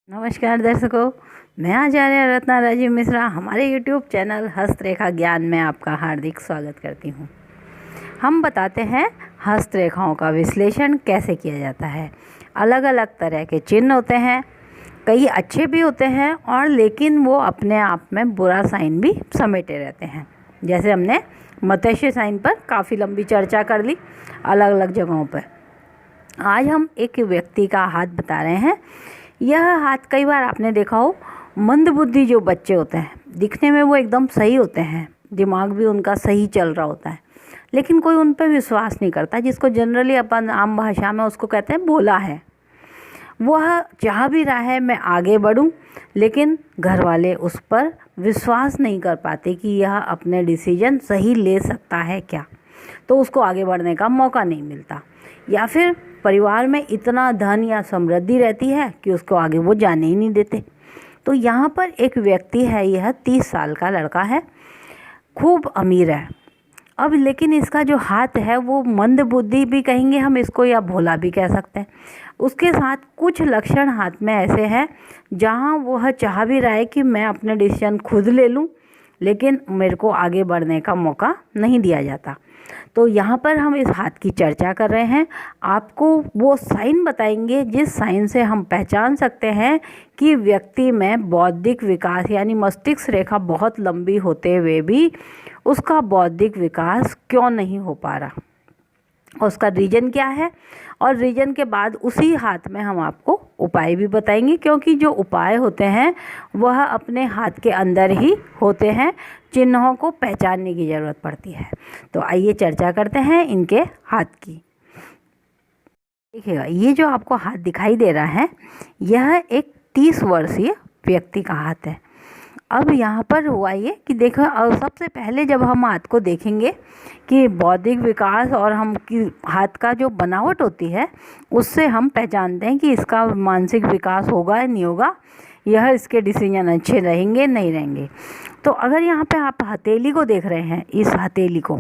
नमस्कार दर्शकों, मैं आचार्य रत्ना राजीव मिश्रा हमारे YouTube चैनल हस्तरेखा ज्ञान में आपका हार्दिक स्वागत करती हूँ। हम बताते हैं हस्तरेखाओं का विश्लेषण कैसे किया जाता है। अलग अलग तरह के चिन्ह होते हैं, कई अच्छे भी होते हैं और लेकिन वो अपने आप में बुरा साइन भी समेटे रहते हैं। जैसे हमने मत्स्य साइन पर काफ़ी लंबी चर्चा कर ली अलग अलग जगहों पर। आज हम एक व्यक्ति का हाथ बता रहे हैं। यह हाथ कई बार आपने देखा हो, मंदबुद्धि जो बच्चे होते हैं, दिखने में वो एकदम सही होते हैं, दिमाग भी उनका सही चल रहा होता है, लेकिन कोई उन पर विश्वास नहीं करता, जिसको जनरली अपन आम भाषा में उसको कहते हैं भोला है। वह चाह भी रहा है मैं आगे बढ़ूं, लेकिन घर वाले उस पर विश्वास नहीं कर पाते कि यह अपने डिसीजन सही ले सकता है क्या, तो उसको आगे बढ़ने का मौका नहीं मिलता। या फिर परिवार में इतना धन या समृद्धि रहती है कि उसको आगे वो जाने ही नहीं देते। तो यहाँ पर एक व्यक्ति है, यह 30 साल का लड़का है, खूब अमीर है। अब लेकिन इसका जो हाथ है वो मंद बुद्धि भी कहेंगे हम इसको, या भोला भी कह सकते हैं। उसके साथ कुछ लक्षण हाथ में ऐसे हैं जहाँ वह चाह भी रहा है कि मैं अपने डिसीजन खुद ले लूँ, लेकिन मेरे को आगे बढ़ने का मौका नहीं दिया जाता। तो यहाँ पर हम इस हाथ की चर्चा कर रहे हैं। आपको वो साइन बताएंगे जिस साइन से हम पहचान सकते हैं कि व्यक्ति में बौद्धिक विकास यानी मस्तिष्क रेखा बहुत लंबी होते हुए भी उसका बौद्धिक विकास क्यों नहीं हो पा रहा, उसका रीजन क्या है। और रीजन के बाद उसी हाथ में हम आपको उपाय भी बताएंगे, क्योंकि जो उपाय होते हैं वह अपने हाथ के अंदर ही होते हैं, चिन्हों को पहचानने की ज़रूरत पड़ती है। तो आइए चर्चा करते हैं इनके हाथ की। देखिएगा, ये जो आपको हाथ दिखाई दे रहा है यह एक 30 वर्षीय व्यक्ति का हाथ है। अब यहाँ पर हुआ ये कि देखो, सबसे पहले जब हम हाथ को देखेंगे कि बौद्धिक विकास और हम कि हाथ का जो बनावट होती है उससे हम पहचानते हैं कि इसका मानसिक विकास होगा या नहीं होगा, यह इसके डिसीजन अच्छे रहेंगे नहीं रहेंगे। तो अगर यहाँ पे आप हथेली को देख रहे हैं, इस हथेली को,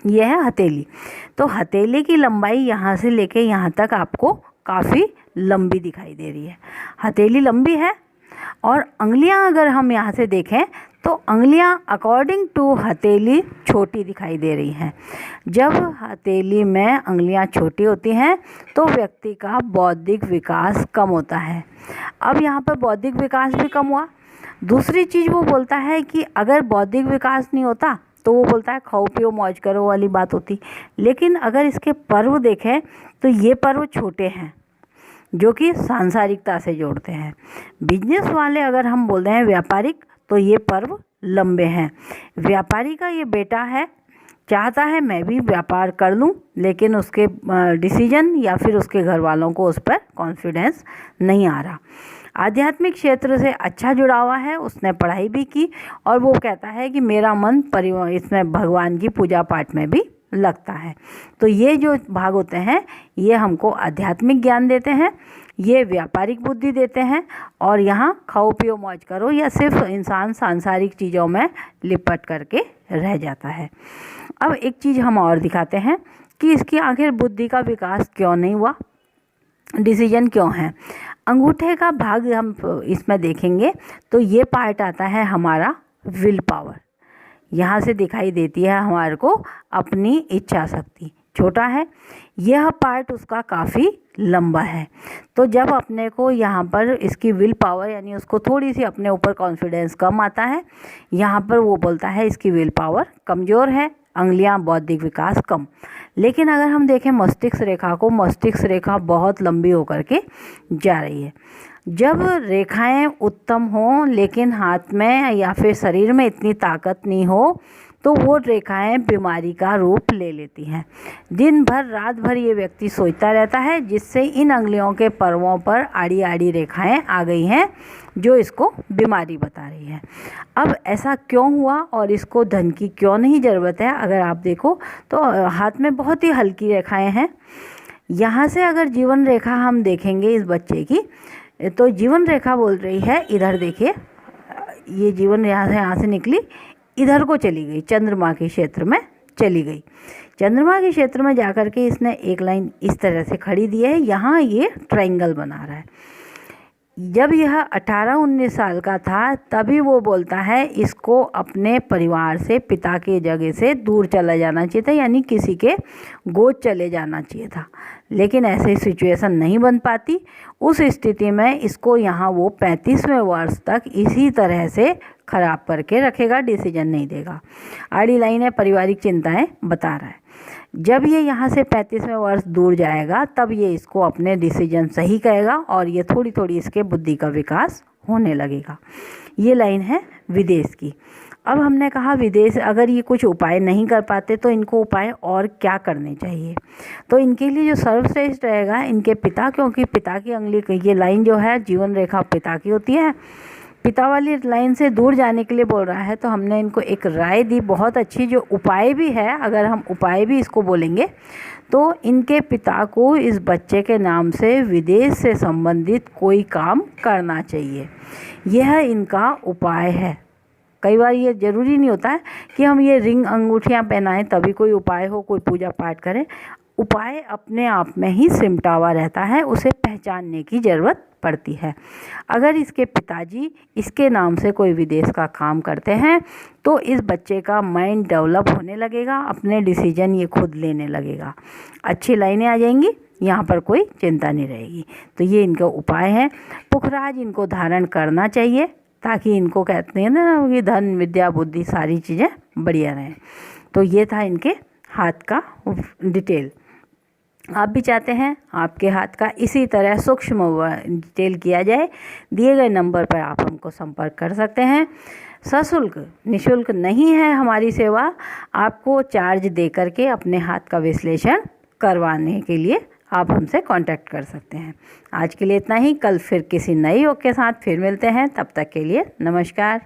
यह है हथेली, तो हथेली की लंबाई यहाँ से लेके यहाँ तक आपको काफ़ी लंबी दिखाई दे रही है। हथेली लंबी है और अंगुलियां अगर हम यहाँ से देखें तो अंगुलियां अकॉर्डिंग टू हथेली छोटी दिखाई दे रही हैं। जब हथेली में अंगुलियां छोटी होती हैं तो व्यक्ति का बौद्धिक विकास कम होता है। अब यहाँ पर बौद्धिक विकास भी कम हुआ। दूसरी चीज़ वो बोलता है कि अगर बौद्धिक विकास नहीं होता तो वो बोलता है खाओ पियो मौज करो वाली बात होती। लेकिन अगर इसके पर्व देखें तो ये पर्व छोटे हैं जो कि सांसारिकता से जोड़ते हैं। बिजनेस वाले अगर हम बोल रहे हैं व्यापारिक, तो ये पर्व लंबे हैं। व्यापारी का ये बेटा है, चाहता है मैं भी व्यापार कर लूं, लेकिन उसके डिसीजन या फिर उसके घर वालों को उस पर कॉन्फिडेंस नहीं आ रहा। आध्यात्मिक क्षेत्र से अच्छा जुड़ा हुआ है, उसने पढ़ाई भी की और वो कहता है कि मेरा मन परिवार इसमें भगवान की पूजा पाठ में भी लगता है। तो ये जो भाग होते हैं ये हमको आध्यात्मिक ज्ञान देते हैं, ये व्यापारिक बुद्धि देते हैं, और यहाँ खाओ पियो मौज करो या सिर्फ इंसान सांसारिक चीज़ों में लिपट करके रह जाता है। अब एक चीज़ हम और दिखाते हैं कि इसकी आखिर बुद्धि का विकास क्यों नहीं हुआ, डिसीजन क्यों है। अंगूठे का भाग हम इसमें देखेंगे तो ये पार्ट आता है हमारा विल पावर, यहाँ से दिखाई देती है हमारे को अपनी इच्छा शक्ति, छोटा है। यह पार्ट उसका काफ़ी लंबा है। तो जब अपने को यहाँ पर इसकी विल पावर यानी उसको थोड़ी सी अपने ऊपर कॉन्फिडेंस कम आता है, यहाँ पर वो बोलता है इसकी विल पावर कमज़ोर है, अंगुलियाँ बौद्धिक विकास कम। लेकिन अगर हम देखें मस्तिष्क रेखा को, मस्तिष्क रेखा बहुत लंबी होकर के जा रही है। जब रेखाएं उत्तम हों लेकिन हाथ में या फिर शरीर में इतनी ताकत नहीं हो तो वो रेखाएं बीमारी का रूप ले लेती हैं। दिन भर रात भर ये व्यक्ति सोचता रहता है, जिससे इन अंगुलियों के पर्वों पर आड़ी आड़ी रेखाएं आ गई हैं जो इसको बीमारी बता रही है। अब ऐसा क्यों हुआ और इसको धन की क्यों नहीं ज़रूरत है, अगर आप देखो तो हाथ में बहुत ही हल्की रेखाएँ हैं। यहाँ से अगर जीवन रेखा हम देखेंगे इस बच्चे की, तो जीवन रेखा बोल रही है, इधर देखिए, ये जीवन यहाँ से निकली, इधर को चली गई, चंद्रमा के क्षेत्र में चली गई। चंद्रमा के क्षेत्र में जाकर के इसने एक लाइन इस तरह से खड़ी दी है, यहाँ ये ट्रायंगल बना रहा है। जब यह 18-19 साल का था तभी वो बोलता है इसको अपने परिवार से, पिता की जगह से दूर चला जाना चाहिए था, यानी किसी के गोद चले जाना चाहिए था। लेकिन ऐसी सिचुएशन नहीं बन पाती। उस स्थिति में इसको यहाँ वो 35वें वर्ष तक इसी तरह से ख़राब करके रखेगा, डिसीजन नहीं देगा। आड़ी लाइन है, पारिवारिक चिंताएं बता रहा है। जब ये यहाँ से 35वें वर्ष दूर जाएगा तब ये इसको अपने डिसीजन सही कहेगा और ये थोड़ी थोड़ी इसके बुद्धि का विकास होने लगेगा। ये लाइन है विदेश की। अब हमने कहा विदेश, अगर ये कुछ उपाय नहीं कर पाते तो इनको उपाय और क्या करने चाहिए। तो इनके लिए जो सर्वश्रेष्ठ रहेगा इनके पिता, क्योंकि पिता की अगली ये लाइन जो है जीवन रेखा पिता की होती है। पिता वाली लाइन से दूर जाने के लिए बोल रहा है, तो हमने इनको एक राय दी बहुत अच्छी, जो उपाय भी है। अगर हम उपाय भी इसको बोलेंगे तो इनके पिता को इस बच्चे के नाम से विदेश से संबंधित कोई काम करना चाहिए। यह इनका उपाय है। कई बार ये ज़रूरी नहीं होता है कि हम ये रिंग अंगूठियाँ पहनाएं तभी कोई उपाय हो, कोई पूजा पाठ करें। उपाय अपने आप में ही सिमटा हुआ रहता है, उसे पहचानने की ज़रूरत पड़ती है। अगर इसके पिताजी इसके नाम से कोई विदेश का काम करते हैं तो इस बच्चे का माइंड डेवलप होने लगेगा, अपने डिसीजन ये खुद लेने लगेगा, अच्छी लाइनें आ जाएंगी, यहाँ पर कोई चिंता नहीं रहेगी। तो ये इनका उपाय है। पुखराज इनको धारण करना चाहिए ताकि इनको कहते हैं ना कि धन विद्या बुद्धि सारी चीज़ें बढ़िया रहें। तो ये था इनके हाथ का डिटेल। आप भी चाहते हैं आपके हाथ का इसी तरह सूक्ष्म डिटेल किया जाए, दिए गए नंबर पर आप हमको संपर्क कर सकते हैं। सशुल्क, निःशुल्क नहीं है हमारी सेवा। आपको चार्ज दे करके अपने हाथ का विश्लेषण करवाने के लिए आप हमसे कांटेक्ट कर सकते हैं। आज के लिए इतना ही। कल फिर किसी नए योग के साथ फिर मिलते हैं। तब तक के लिए नमस्कार।